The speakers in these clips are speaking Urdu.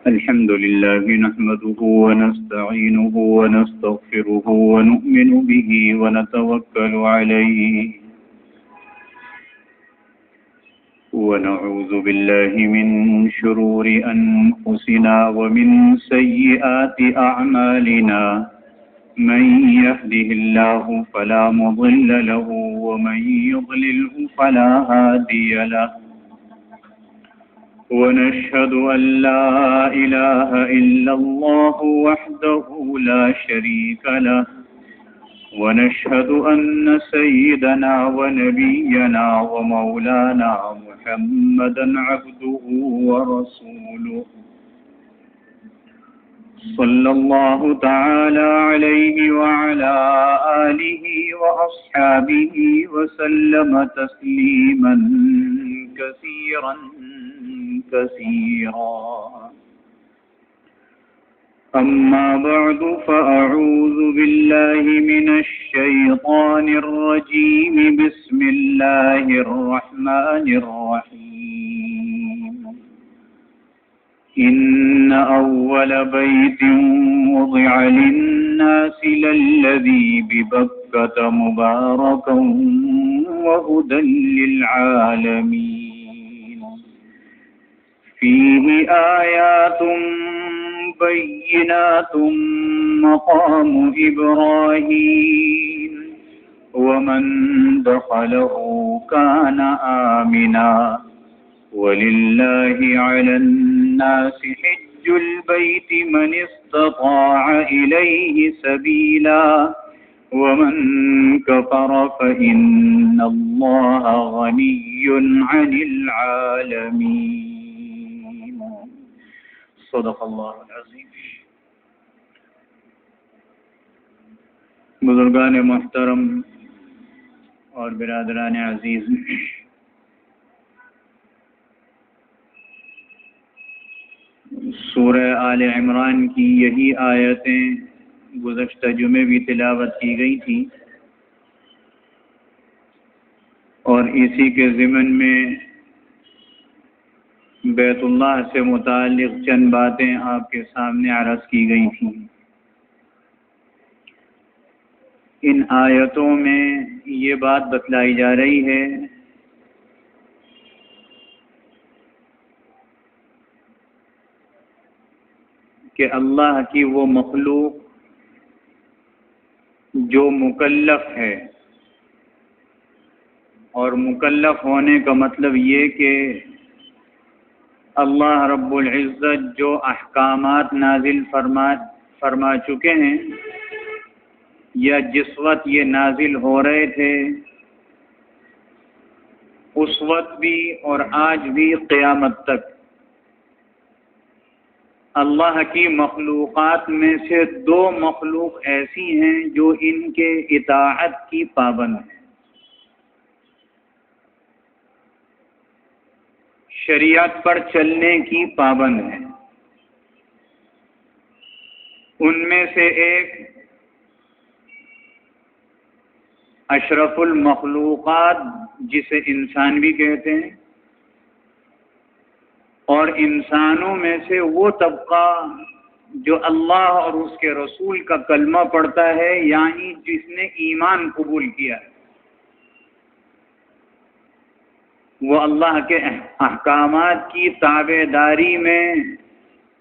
الحمد لله نحمده ونستعينه ونستغفره ونؤمن به ونتوكل عليه ونعوذ بالله من شرور أنفسنا ومن سيئات أعمالنا من يهده الله فلا مضل له ومن يضلله فلا هادي له ونشهد أن لا إله إلا الله وحده لا شريك له ونشهد أن سيدنا ونبينا ومولانا محمدا عبده ورسوله صلى الله تعالى عليه وعلى آله وأصحابه وسلم تسليما كثيرا أما بعد فأعوذ بالله من الشيطان الرجيم بسم الله الرحمن الرحيم إن أول بيت وضع للناس للذي ببكة مباركا وهدى للعالمين فيه آيات بينات مقام إبراهيم ومن دخله كان آمنا ولله على الناس حج البيت من استطاع إليه سبيلا ومن كفر فإن الله غني عن العالمين صدق اللہ العظیم. بزرگان محترم اور برادران عزیز، سورہ آل عمران کی یہی آیتیں گزشتہ جمعے بھی تلاوت کی گئی تھی اور اسی کے ضمن میں بیت اللہ سے متعلق چند باتیں آپ کے سامنے عرض کی گئی تھیں. ان آیتوں میں یہ بات بتلائی جا رہی ہے کہ اللہ کی وہ مخلوق جو مکلف ہے، اور مکلف ہونے کا مطلب یہ کہ اللہ رب العزت جو احکامات نازل فرما چکے ہیں یا جس وقت یہ نازل ہو رہے تھے اس وقت بھی اور آج بھی قیامت تک اللہ کی مخلوقات میں سے دو مخلوق ایسی ہیں جو ان کے اطاعت کی پابند ہیں، شریعت پر چلنے کی پابند ہے. ان میں سے ایک اشرف المخلوقات جسے انسان بھی کہتے ہیں، اور انسانوں میں سے وہ طبقہ جو اللہ اور اس کے رسول کا کلمہ پڑھتا ہے، یعنی جس نے ایمان قبول کیا ہے، وہ اللہ کے احکامات کی تابع داری میں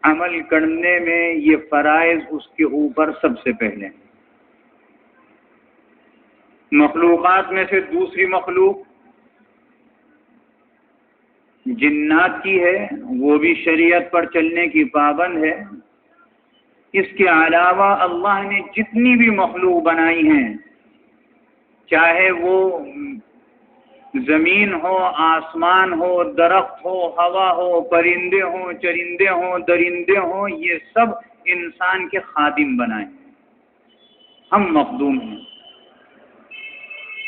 عمل کرنے میں یہ فرائض اس کے اوپر سب سے پہلے. مخلوقات میں سے دوسری مخلوق جنات کی ہے، وہ بھی شریعت پر چلنے کی پابند ہے. اس کے علاوہ اللہ نے جتنی بھی مخلوق بنائی ہیں، چاہے وہ زمین ہو، آسمان ہو، درخت ہو، ہوا ہو، پرندے ہوں، چرندے ہوں، درندے ہوں، یہ سب انسان کے خادم بنائے ہیں. ہم مخدوم ہیں،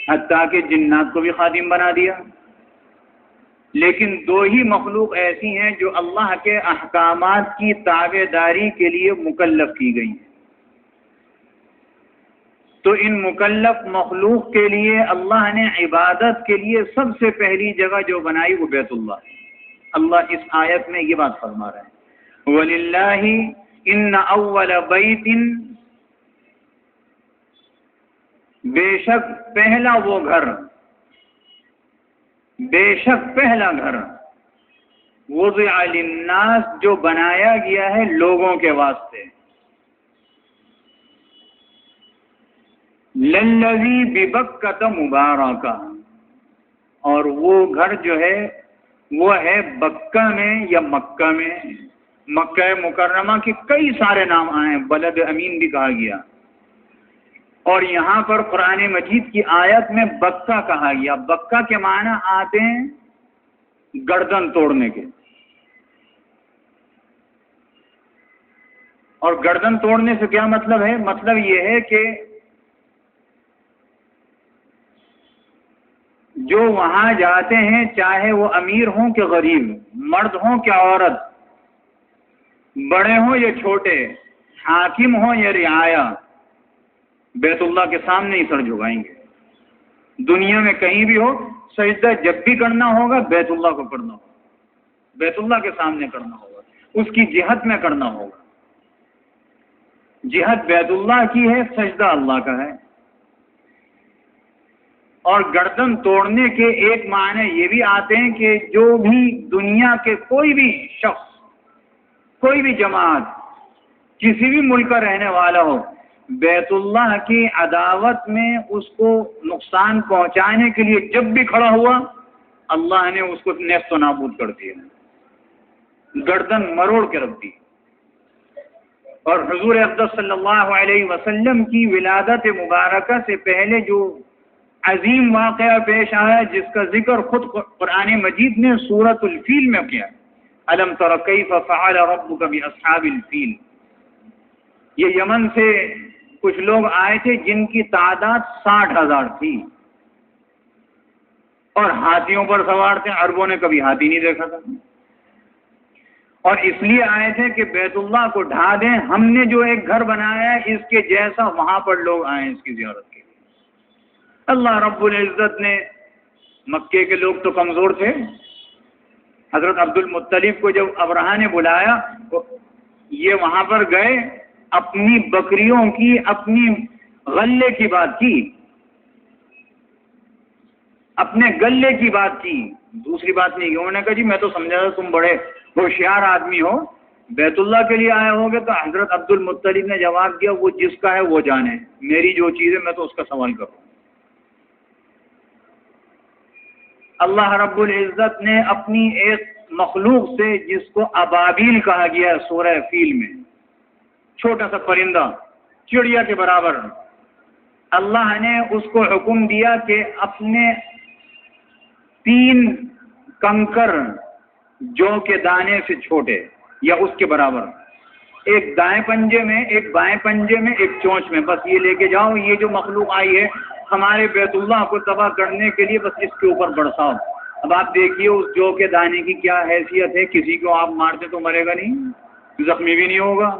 حتیٰ کہ جنات کو بھی خادم بنا دیا. لیکن دو ہی مخلوق ایسی ہیں جو اللہ کے احکامات کی تابع داری کے لیے مکلف کی گئی ہیں. تو ان مکلف مخلوق کے لیے اللہ نے عبادت کے لیے سب سے پہلی جگہ جو بنائی وہ بیت اللہ ہے. اللہ اس آیت میں یہ بات فرما رہے ہیں. وَلِلَّهِ إِنَّ أَوَّلَ بَيْتٍ، بے شک پہلا وہ گھر، بے شک پہلا گھر، وضع للناس، جو بنایا گیا ہے لوگوں کے واسطے، للذی ببکۃ مبارکہ، اور وہ گھر جو ہے وہ ہے بکہ میں یا مکہ میں، مکہ مکرمہ کے کئی سارے نام آئے ہیں، بلد امین بھی کہا گیا، اور یہاں پر قرآن مجید کی آیت میں بکہ کہا گیا۔ بکہ کے معنی آتے ہیں گردن توڑنے کے، اور گردن توڑنے سے کیا مطلب ہے؟ مطلب یہ ہے کہ جو وہاں جاتے ہیں، چاہے وہ امیر ہوں کہ غریب، مرد ہوں کہ عورت، بڑے ہوں یا چھوٹے، حاکم ہوں یا رعایا، بیت اللہ کے سامنے ہی سر جھکائیں گے۔ دنیا میں کہیں بھی ہو، سجدہ جب بھی کرنا ہوگا بیت اللہ کو کرنا ہوگا، بیت اللہ کے سامنے کرنا ہوگا، اس کی جہت میں کرنا ہوگا۔ جہت بیت اللہ کی ہے، سجدہ اللہ کا ہے۔ اور گردن توڑنے کے ایک معنی یہ بھی آتے ہیں کہ جو بھی دنیا کے کوئی بھی شخص، کوئی بھی جماعت، کسی بھی ملک کا رہنے والا ہو، بیت اللہ کی عداوت میں اس کو نقصان پہنچانے کے لیے جب بھی کھڑا ہوا، اللہ نے اس کو نیست و نابود کر دیا، گردن مروڑ کے رکھ دی۔ اور حضور اقدس صلی اللہ علیہ وسلم کی ولادت مبارکہ سے پہلے جو عظیم واقعہ پیش آیا، جس کا ذکر خود قرآن مجید نے سورۃ الفیل میں کیا، الم تر کیف فعل ربک باصحاب الفیل۔ یہ یمن سے کچھ لوگ آئے تھے جن کی تعداد 60,000 تھی، اور ہاتھیوں پر سوار تھے، عربوں نے کبھی ہاتھی نہیں دیکھا تھا، اور اس لیے آئے تھے کہ بیت اللہ کو ڈھا دیں، ہم نے جو ایک گھر بنایا ہے اس کے جیسا وہاں پر لوگ آئیں اس کی زیارت کے لیے۔ اللہ رب العزت نے، مکے کے لوگ تو کمزور تھے، حضرت عبد المطلب کو جب ابرہہ نے بلایا تو یہ وہاں پر گئے، اپنی بکریوں کی، اپنی غلے کی بات کی، اپنے غلے کی بات کی، دوسری بات نہیں کی۔ انہوں نے کہا جی میں تو سمجھا تھا تم بڑے ہوشیار آدمی ہو، بیت اللہ کے لیے آئے ہوگے۔ تو حضرت عبد المطلب نے جواب دیا وہ جس کا ہے وہ جانے، میری جو چیز ہے میں تو اس کا سوال کروں۔ اللہ رب العزت نے اپنی ایک مخلوق سے، جس کو ابابیل کہا گیا ہے سورہ فیل میں، چھوٹا سا پرندہ، چڑیا کے برابر، اللہ نے اس کو حکم دیا کہ اپنے 3 کنکر جو کے دانے سے چھوٹے یا اس کے برابر، ایک دائیں پنجے میں، ایک بائیں پنجے میں، ایک چونچ میں، بس یہ لے کے جاؤ، یہ جو مخلوق آئی ہے ہمارے بیت اللہ کو تباہ کرنے کے لیے، بس اس کے اوپر برساؤ۔ اب آپ دیکھیے اس جو کے دانے کی کیا حیثیت ہے، کسی کو آپ مارتے تو مرے گا نہیں، زخمی بھی نہیں ہوگا،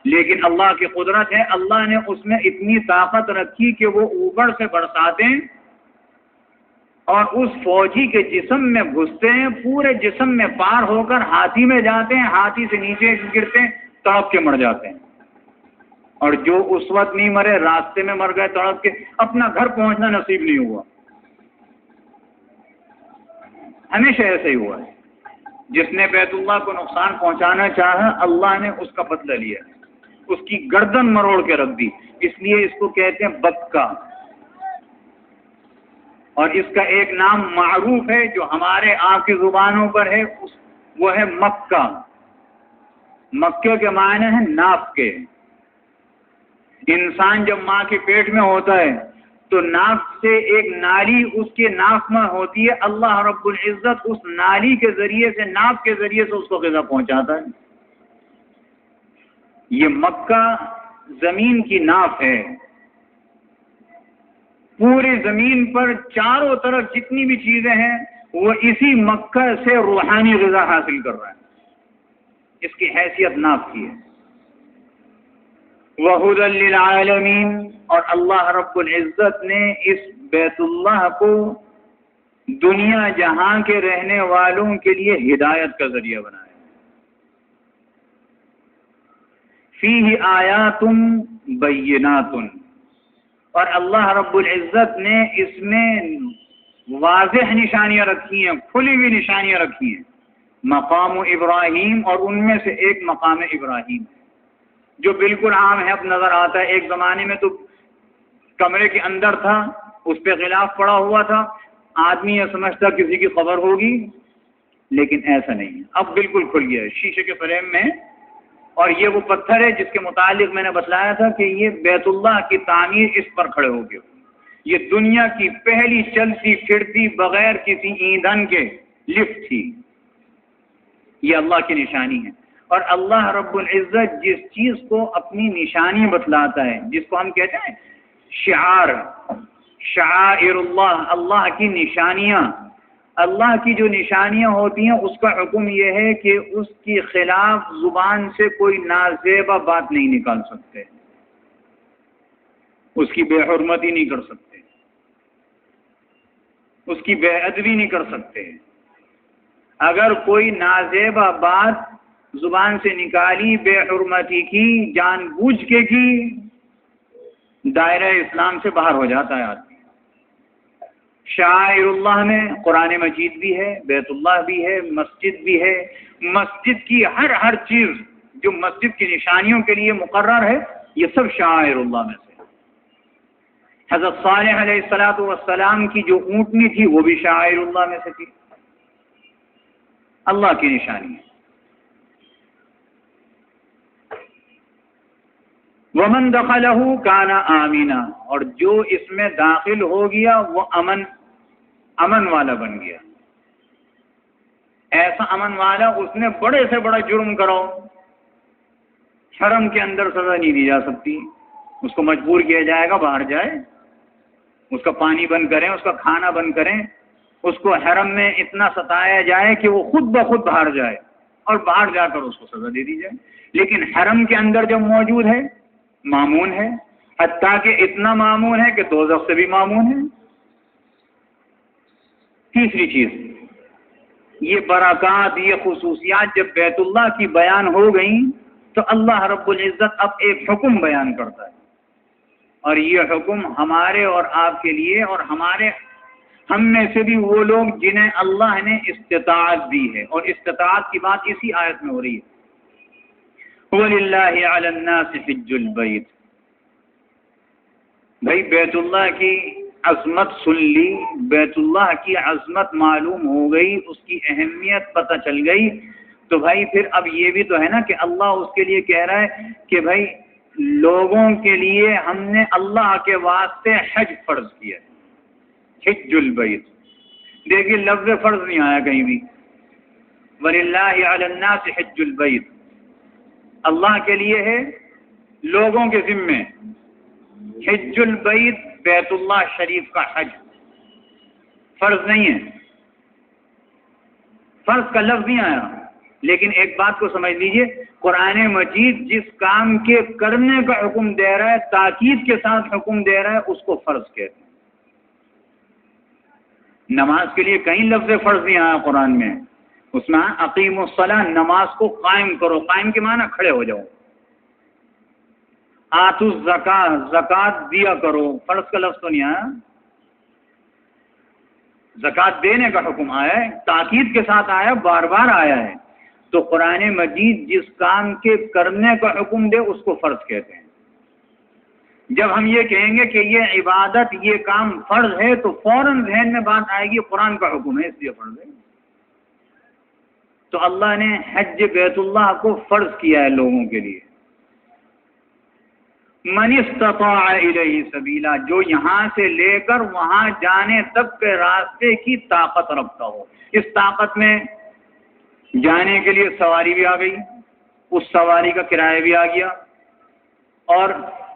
لیکن اللہ کی قدرت ہے، اللہ نے اس میں اتنی طاقت رکھی کہ وہ اوپر سے برساتے ہیں اور اس فوجی کے جسم میں گھستے ہیں، پورے جسم میں پار ہو کر ہاتھی میں جاتے ہیں، ہاتھی سے نیچے گرتے ہیں، تڑپ کے مر جاتے ہیں، اور جو اس وقت نہیں مرے، راستے میں مر گئے تڑپ کے، اپنا گھر پہنچنا نصیب نہیں ہوا۔ ہمیشہ ایسے ہی ہوا ہے، جس نے بیت اللہ کو نقصان پہنچانا چاہا، اللہ نے اس کا بدلہ لیا، اس کی گردن مروڑ کے رکھ دی، اس لیے اس کو کہتے ہیں بکہ۔ اور اس کا ایک نام معروف ہے جو ہمارے آپ کی زبانوں پر ہے، وہ ہے مکہ۔ مکے کے معنی ہیں ناف کے۔ انسان جب ماں کے پیٹ میں ہوتا ہے تو ناف سے ایک نالی اس کے ناف میں ہوتی ہے، اللہ رب العزت اس نالی کے ذریعے سے، ناف کے ذریعے سے اس کو غذا پہنچاتا ہے۔ یہ مکہ زمین کی ناف ہے، پوری زمین پر چاروں طرف جتنی بھی چیزیں ہیں وہ اسی مکہ سے روحانی غذا حاصل کر رہا ہے، اس کی حیثیت ناف کی ہے۔ وَهُدًى لِّلْعَالَمِينَ، اور اللہ رب العزت نے اس بیت اللہ کو دنیا جہاں کے رہنے والوں کے لیے ہدایت کا ذریعہ بنایا۔ فیہ آیات بینات، اور اللہ رب العزت نے اس میں واضح نشانیاں رکھی ہیں، کھلی ہوئی نشانیاں رکھی ہیں. مقام ابراہیم، اور ان میں سے ایک مقام ابراہیم جو بالکل عام ہے، اب نظر آتا ہے. ایک زمانے میں تو کمرے کے اندر تھا، اس پہ غلاف پڑا ہوا تھا، آدمی یہ سمجھتا کسی کی خبر ہوگی، لیکن ایسا نہیں ہے. اب بالکل کھل گیا ہے شیشے کے فریم میں. اور یہ وہ پتھر ہے جس کے متعلق میں نے بتلایا تھا کہ یہ بیت اللہ کی تعمیر اس پر کھڑے ہو گئے. یہ دنیا کی پہلی چلتی پھرتی بغیر کسی ایندھن کے لفٹ تھی. یہ اللہ کی نشانی ہے. اور اللہ رب العزت جس چیز کو اپنی نشانی بتلاتا ہے، جس کو ہم کہتے ہیں شعار، شعائر اللہ، اللہ کی نشانیاں، اللہ کی جو نشانیاں ہوتی ہیں اس کا حکم یہ ہے کہ اس کی خلاف زبان سے کوئی نازیبا بات نہیں نکال سکتے، اس کی بے حرمتی نہیں کر سکتے، اس کی بے ادبی نہیں کر سکتے. اگر کوئی نازیبا بات زبان سے نکالی، بے حرمتی کی، جان بوجھ کے کی، دائرہ اسلام سے باہر ہو جاتا ہے آدمی. شعائر اللہ میں قرآن مجید بھی ہے، بیت اللہ بھی ہے، مسجد بھی ہے. مسجد کی ہر چیز جو مسجد کی نشانیوں کے لیے مقرر ہے، یہ سب شعائر اللہ میں سے. حضرت صالح علیہ السلام کی جو اونٹنی تھی وہ بھی شعائر اللہ میں سے تھی، اللہ کی نشانی ہے. وَمَن دَخَلَهُ كَانَ آمِنًا، اور جو اس میں داخل ہو گیا وہ امن والا بن گیا. ایسا امن والا، اس نے بڑے سے بڑا جرم کرو، حرم کے اندر سزا نہیں دی جا سکتی، اس کو مجبور کیا جائے گا باہر جائے، اس کا پانی بند کریں، اس کا کھانا بند کریں، اس کو حرم میں اتنا ستایا جائے کہ وہ خود بخود باہر جائے، اور باہر جا کر اس کو سزا دے دی جائے. لیکن حرم کے اندر جب موجود ہے، مامون ہے، حتیٰ کہ اتنا مامون ہے کہ دوزخ سے بھی مامون ہے. تیسری چیز، یہ برکات، یہ خصوصیات جب بیت اللہ کی بیان ہو گئیں تو اللہ رب العزت اب ایک حکم بیان کرتا ہے. اور یہ حکم ہمارے اور آپ کے لیے، اور ہم میں سے بھی وہ لوگ جنہیں اللہ نے استطاعت دی ہے. اور استطاعت کی بات اسی آیت میں ہو رہی ہے. وَلِلَّهِ عَلَى النَّاسِ حِجُّ الْبَيْتِ. بھائی بیت اللہ کی عظمت سن لی، بیت اللہ کی عظمت معلوم ہو گئی، اس کی اہمیت پتہ چل گئی، تو بھائی پھر اب یہ بھی تو ہے نا کہ اللہ اس کے لیے کہہ رہا ہے کہ بھائی لوگوں کے لیے ہم نے اللہ کے واسطے حج فرض کیا. حج البیت، دیکھیے لفظ فرض نہیں آیا کہیں بھی. وَلِلَّهِ عَلَى النَّاسِ حِجُّ الْبَيْتِ، اللہ کے لیے ہے لوگوں کے ذمے. حج البیت، بیت اللہ شریف کا حج فرض نہیں ہے، فرض کا لفظ نہیں آیا. لیکن ایک بات کو سمجھ لیجئے، قرآن مجید جس کام کے کرنے کا حکم دے رہا ہے، تاکید کے ساتھ حکم دے رہا ہے، اس کو فرض کہتے ہیں. نماز کے لیے کہیں لفظ فرض نہیں آیا قرآن میں، اس میں اقیم الصلاۃ، نماز کو قائم کرو. قائم کے معنی کھڑے ہو جاؤ. آتوا الزکاۃ، زکات دیا کرو، فرض کا لفظ تو نہیں آیا. زکات دینے کا حکم آیا ہے، تاکید کے ساتھ آیا، بار بار آیا ہے. تو قرآن مجید جس کام کے کرنے کا حکم دے اس کو فرض کہتے ہیں. جب ہم یہ کہیں گے کہ یہ عبادت، یہ کام فرض ہے، تو فوراً ذہن میں بات آئے گی قرآن کا حکم ہے اس لیے فرض ہے. تو اللہ نے حج بیت اللہ کو فرض کیا ہے لوگوں کے لیے. من استطاع الیہ سبیلا، جو یہاں سے لے کر وہاں جانے تک کے راستے کی طاقت رکھتا ہو. اس طاقت میں جانے کے لیے سواری بھی آ گئی، اس سواری کا کرایہ بھی آ گیا، اور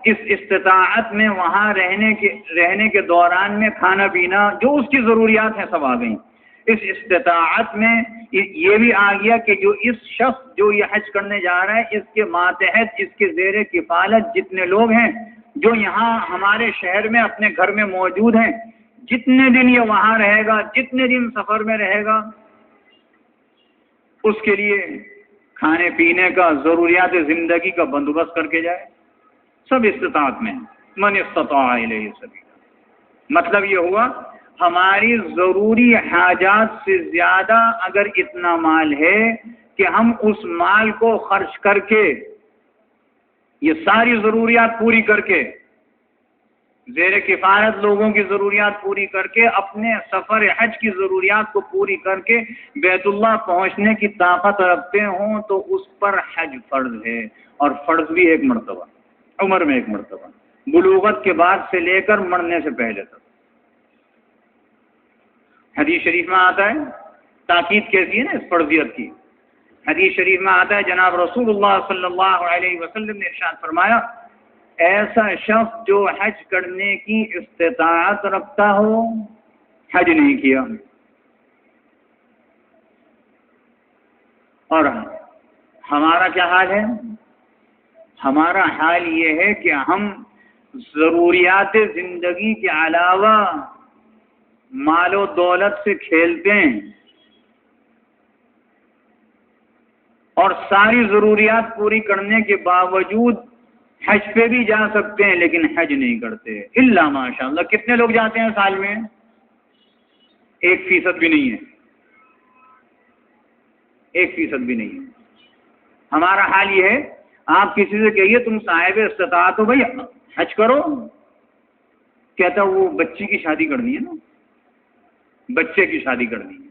اس استطاعت میں وہاں رہنے کے دوران میں کھانا پینا جو اس کی ضروریات ہیں سب آ گئیں. اس استطاعت میں یہ بھی آ گیا کہ جو اس شخص جو یہ حج کرنے جا رہا ہے، اس کے ماتحت، اس کے زیر کفالت جتنے لوگ ہیں جو یہاں ہمارے شہر میں اپنے گھر میں موجود ہیں، جتنے دن یہ وہاں رہے گا، جتنے دن سفر میں رہے گا، اس کے لیے کھانے پینے کا، ضروریات زندگی کا بندوبست کر کے جائے، سب استطاعت میں، من استطاع الیہ سبیلا۔ مطلب یہ ہوا ہماری ضروری حاجات سے زیادہ اگر اتنا مال ہے کہ ہم اس مال کو خرچ کر کے، یہ ساری ضروریات پوری کر کے، زیر کفایت لوگوں کی ضروریات پوری کر کے، اپنے سفر حج کی ضروریات کو پوری کر کے بیت اللہ پہنچنے کی طاقت رکھتے ہوں تو اس پر حج فرض ہے، اور فرض بھی ایک مرتبہ، عمر میں ایک مرتبہ، بلوغت کے بعد سے لے کر مرنے سے پہلے تک۔ حدیث شریف میں آتا ہے، تاکید کیسی ہے نا اس فرضیت کی، حدیث شریف میں آتا ہے جناب رسول اللہ صلی اللہ علیہ وسلم نے ارشاد فرمایا، ایسا شخص جو حج کرنے کی استطاعت رکھتا ہو، حج نہیں کیا، اور ہمارا کیا حال ہے؟ ہمارا حال یہ ہے کہ ہم ضروریات زندگی کے علاوہ مال و دولت سے کھیلتے ہیں، اور ساری ضروریات پوری کرنے کے باوجود حج پہ بھی جا سکتے ہیں لیکن حج نہیں کرتے، الا ماشاء اللہ۔ کتنے لوگ جاتے ہیں سال میں؟ 1% بھی نہیں ہے، 1% بھی نہیں ہے۔ ہمارا حال یہ ہے، آپ کسی سے کہیے تم صاحب استطاعت ہو، بھائی حج کرو، کہتا وہ بچی کی شادی کرنی ہے نا، بچے کی شادی کرنی ہے۔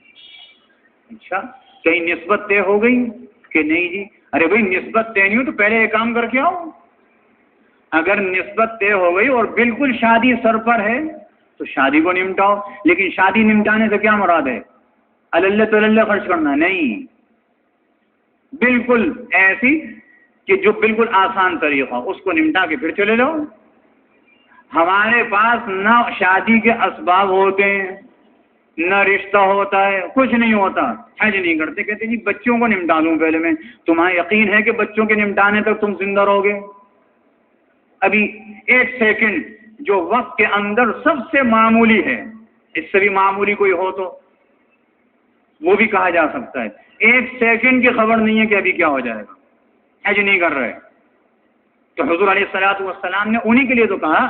اچھا، کہیں نسبت طے ہو گئی کہ نہیں جی؟ ارے بھائی نسبت طے نہیں ہو تو پہلے ایک کام کر کے آؤ۔ اگر نسبت طے ہو گئی اور بالکل شادی سر پر ہے تو شادی کو نمٹاؤ، لیکن شادی نمٹانے سے کیا مراد ہے؟ اللہ تو اللہ خرچ کرنا نہیں، بالکل ایسی کہ جو بالکل آسان طریقہ اس کو نمٹا کے پھر چلے جاؤ۔ ہمارے پاس نہ شادی کے اسباب ہوتے ہیں، نہ رشتہ ہوتا ہے، کچھ نہیں ہوتا، حج نہیں کرتے، کہتے جی بچوں کو نمٹا لوں پہلے میں۔ تمہیں یقین ہے کہ بچوں کے نمٹانے تک تم زندہ رہو گے؟ ابھی 1 سیکنڈ جو وقت کے اندر سب سے معمولی ہے، اس سے بھی معمولی کوئی ہو تو وہ بھی کہا جا سکتا ہے، 1 سیکنڈ کی خبر نہیں ہے کہ ابھی کیا ہو جائے گا، حج نہیں کر رہے۔ تو حضور علیہ الصلوۃ والسلام نے انہی کے لیے تو کہا،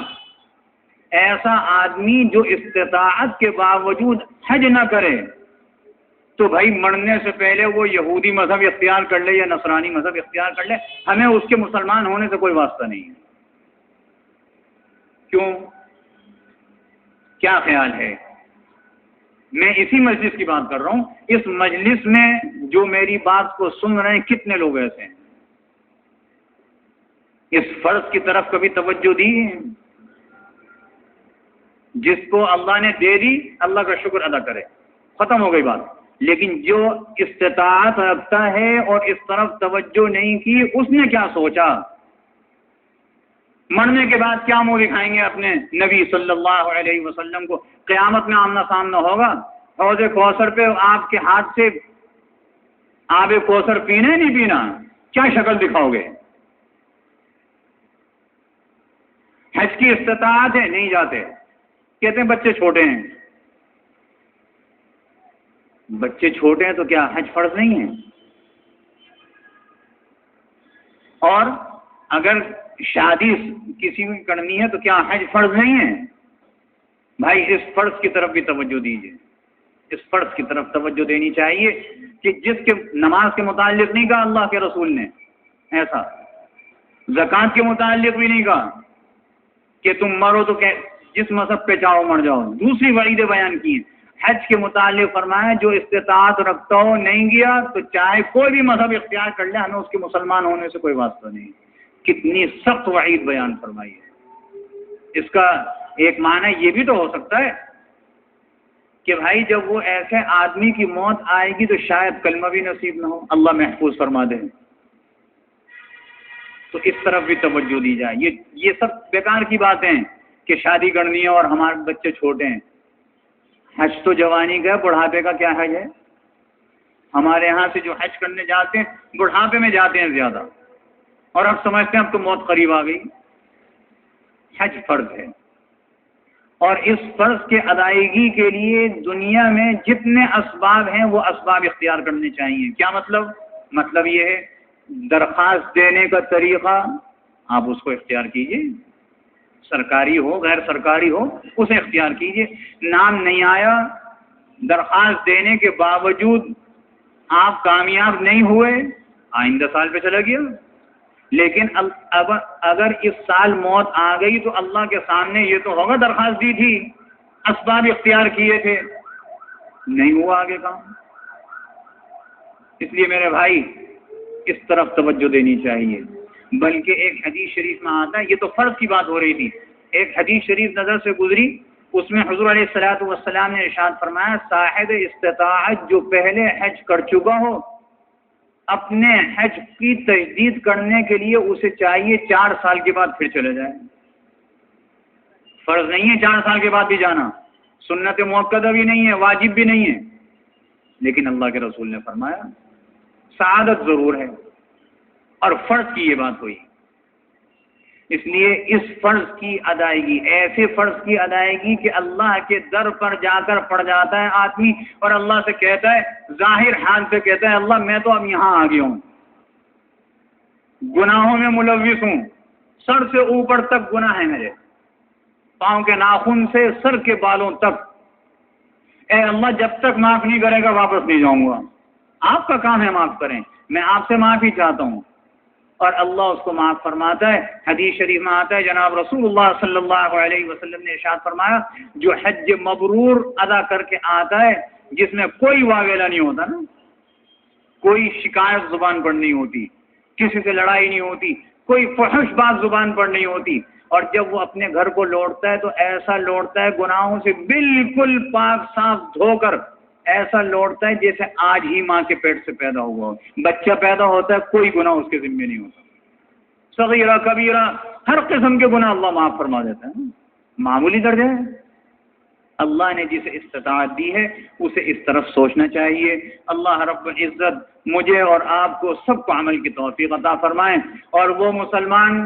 ایسا آدمی جو استطاعت کے باوجود حج نہ کرے تو بھائی مرنے سے پہلے وہ یہودی مذہب اختیار کر لے یا نصرانی مذہب اختیار کر لے، ہمیں اس کے مسلمان ہونے سے کوئی واسطہ نہیں ہے۔ کیوں؟ کیا خیال ہے؟ میں اسی مجلس کی بات کر رہا ہوں، اس مجلس میں جو میری بات کو سن رہے ہیں کتنے لوگ ایسے ہیں اس فرض کی طرف کبھی توجہ دی ہے؟ جس کو اللہ نے دے دی اللہ کا شکر ادا کرے، ختم ہو گئی بات۔ لیکن جو استطاعت رکھتا ہے اور اس طرف توجہ نہیں کی، اس نے کیا سوچا؟ مرنے کے بعد کیا منہ دکھائیں گے اپنے نبی صلی اللہ علیہ وسلم کو؟ قیامت میں آمنا سامنا ہوگا، حوض کوثر پہ آپ کے ہاتھ سے آب کوثر پینا نہیں پینا، کیا شکل دکھاؤ گے؟ حج کی استطاعت ہے نہیں جاتے، کہتے ہیں بچے چھوٹے ہیں۔ بچے چھوٹے ہیں تو کیا حج فرض نہیں ہے؟ اور اگر شادی کسی کی کرنی ہے تو کیا حج فرض نہیں ہے؟ بھائی اس فرض کی طرف بھی توجہ دیجیے، اس فرض کی طرف توجہ دینی چاہیے کہ جس کے نماز کے متعلق نہیں کہا اللہ کے رسول نے ایسا، زکوٰۃ کے متعلق بھی نہیں کہا کہ تم مرو تو جس مذہب پہ چاہو مر جاؤ، دوسری وعیدیں بیان کی ہیں۔ حج کے متعلق فرمایا جو استطاعت رکھتا ہو نہیں گیا تو چاہے کوئی بھی مذہب اختیار کر لے، ہمیں اس کے مسلمان ہونے سے کوئی واسطہ نہیں۔ کتنی سخت وعید بیان فرمائی ہے۔ اس کا ایک معنی یہ بھی تو ہو سکتا ہے کہ بھائی جب وہ ایسے آدمی کی موت آئے گی تو شاید کلمہ بھی نصیب نہ ہو، اللہ محفوظ فرما دے، تو اس طرف بھی توجہ دی جائے۔ یہ سب بیکار کی باتیں ہیں کہ شادی کرنی ہے اور ہمارے بچے چھوٹے ہیں۔ حج تو جوانی کا، بڑھاپے کا کیا حج ہے؟ ہمارے ہاں سے جو حج کرنے جاتے ہیں بڑھاپے میں جاتے ہیں زیادہ، اور اب سمجھتے ہیں اب تو موت قریب آ گئی۔ حج فرض ہے، اور اس فرض کے ادائیگی کے لیے دنیا میں جتنے اسباب ہیں وہ اسباب اختیار کرنے چاہیے۔ کیا مطلب؟ مطلب یہ ہے درخواست دینے کا طریقہ آپ اس کو اختیار کیجئے، سرکاری ہو غیر سرکاری ہو اسے اختیار کیجئے. نام نہیں آیا، درخواست دینے کے باوجود آپ کامیاب نہیں ہوئے، آئندہ سال پہ چلا گیا. لیکن اگر اس سال موت آ گئی تو اللہ کے سامنے یہ تو ہوگا درخواست دی تھی، اسباب اختیار کیے تھے، نہیں ہوا آگے کام. اس لیے میرے بھائی اس طرف توجہ دینی چاہیے. بلکہ ایک حدیث شریف میں آتا ہے، یہ تو فرض کی بات ہو رہی تھی، ایک حدیث شریف نظر سے گزری، اس میں حضور علیہ الصلوۃ والسلام نے ارشاد فرمایا صاحب استطاعت جو پہلے حج کر چکا ہو، اپنے حج کی تجدید کرنے کے لیے اسے چاہیے 4 سال کے بعد پھر چلے جائے. فرض نہیں ہے 4 سال کے بعد بھی جانا، سنت مؤکدہ بھی نہیں ہے، واجب بھی نہیں ہے، لیکن اللہ کے رسول نے فرمایا سعادت ضرور ہے، اور فرض کی یہ بات ہوئی. اس لیے اس فرض کی ادائیگی، ایسے فرض کی ادائیگی کہ اللہ کے در پر جا کر پڑ جاتا ہے آدمی اور اللہ سے کہتا ہے، ظاہر حال سے کہتا ہے اللہ میں تو اب یہاں آ گیا ہوں، گناہوں میں ملوث ہوں، سر سے اوپر تک گناہ ہے میرے، پاؤں کے ناخن سے سر کے بالوں تک. اے اللہ جب تک معاف نہیں کرے گا واپس نہیں جاؤں گا. آپ کا کام ہے معاف کریں، میں آپ سے معافی چاہتا ہوں، اور اللہ اس کو معاف فرماتا ہے. حدیث شریف میں آتا ہے جناب رسول اللہ صلی اللہ علیہ وسلم نے ارشاد فرمایا جو حج مبرور ادا کر کے آتا ہے، جس میں کوئی واویلا نہیں ہوتا نا، کوئی شکایت زبان پر نہیں ہوتی، کسی سے لڑائی نہیں ہوتی، کوئی فحش بات زبان پر نہیں ہوتی، اور جب وہ اپنے گھر کو لوٹتا ہے تو ایسا لوٹتا ہے گناہوں سے بالکل پاک صاف دھو کر، ایسا لوٹتا ہے جیسے آج ہی ماں کے پیٹ سے پیدا ہوا ہو. بچہ پیدا ہوتا ہے کوئی گناہ اس کے ذمہ نہیں ہوتا، صغیرہ کبیرہ ہر قسم کے گناہ اللہ معاف فرما دیتا ہے، معمولی درجہ ہے. اللہ نے جسے استطاعت دی ہے اسے اس طرف سوچنا چاہیے. اللہ رب العزت مجھے اور آپ کو سب کو عمل کی توفیق عطا فرمائیں، اور وہ مسلمان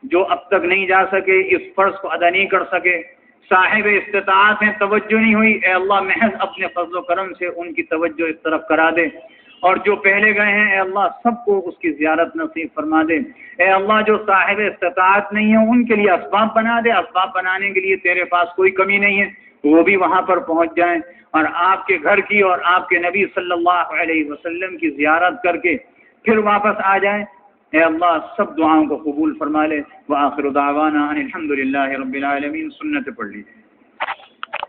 جو اب تک نہیں جا سکے، اس فرض کو ادا نہیں کر سکے، صاحب استطاعت ہیں توجہ نہیں ہوئی، اے اللہ محض اپنے فضل و کرم سے ان کی توجہ اس طرف کرا دے. اور جو پہلے گئے ہیں اے اللہ سب کو اس کی زیارت نصیب فرما دے. اے اللہ جو صاحب استطاعت نہیں ہے ان کے لیے اسباب بنا دے، اسباب بنانے کے لیے تیرے پاس کوئی کمی نہیں ہے، وہ بھی وہاں پر پہنچ جائیں اور آپ کے گھر کی اور آپ کے نبی صلی اللہ علیہ وسلم کی زیارت کر کے پھر واپس آ جائیں. اے اللہ سب دعاؤں کو قبول فرما لے. وآخر دعوانا ان الحمد للہ رب العالمین. سنت پڑھ لیجیے.